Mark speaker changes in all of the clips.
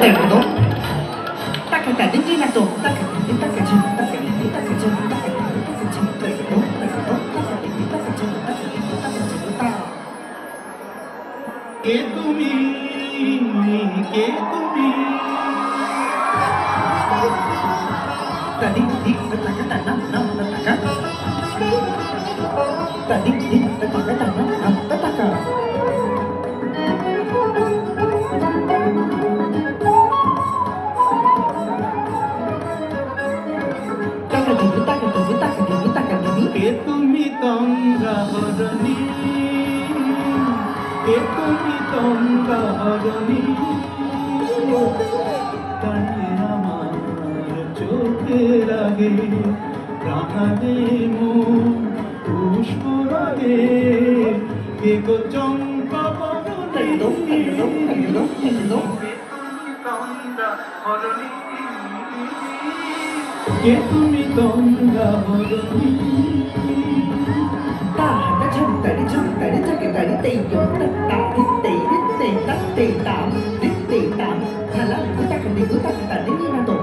Speaker 1: Tengo taca ta dingi na to taca dingi taca chin taca dingi taca chin taca dingi taca chin tengo taca dingi taca chin taca dingi taca chin ta
Speaker 2: কে তুমি
Speaker 1: ta dingi taca ta nam nam taca ta dingi taca ta nam nam taca
Speaker 2: কে তুমি তন্দ্রা হরণী কে তুমি তন্দ্রা হরণী তাই আমার চোখের আগে রাঙালে মন পুষ্পরাগে কে গো চম্পা বরণী কে তুমি তন্দ্রা হরণী
Speaker 1: ta ta chum tari chaka tari tei yum ta ta tei tam thala gutaka ta dingi na to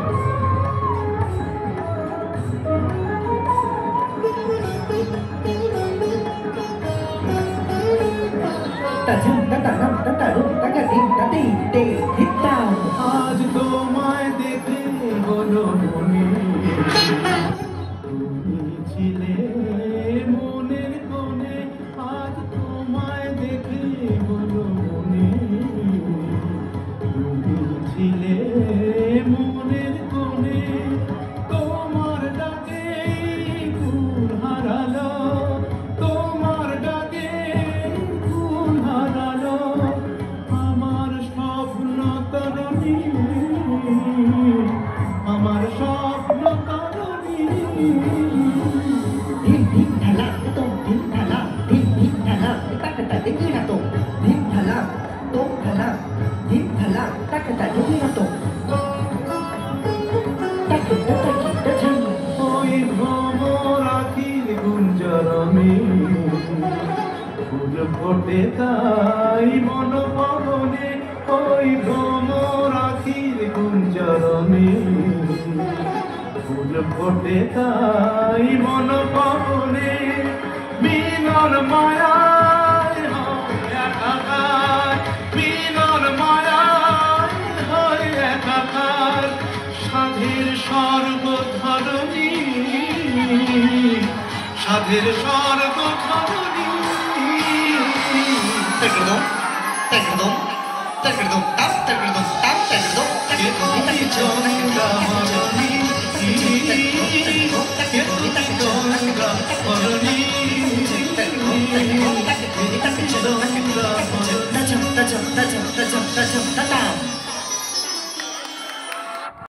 Speaker 1: ta chum ta nam ta rum ta ka dim ta tei hit down
Speaker 2: আজ তোমায় দেখে বলো মনে তুমি ছিলে মনের কোণে আজ তোমায় দেখে বলো মনে তুমি ছিলে মনের কোণে তোমার ডাকে ফুল হারালো তোমার ডাকে ফুল হারালো আমার স্বপ্ন তরণী আমার স্বপ্ন তরণী
Speaker 1: dim thala dim thala taka ta dingi na to dim thala taka ta dingi na to ta chum
Speaker 2: ওই ভ্রমর আখির গুঞ্জরণে ফুল ফোটে তাই মন পবনে ওই ভ্রমর আখির গুঞ্জরণে ফুল ফোটে তাই মন পবনে মিলন মায়ায় হয় একাকার মিলন মায়ায় হয় একাকার সাধের স্বর্গ ধরণী সাধের স্বর্গ ধরণী
Speaker 1: Tegredom, tam, ta chum,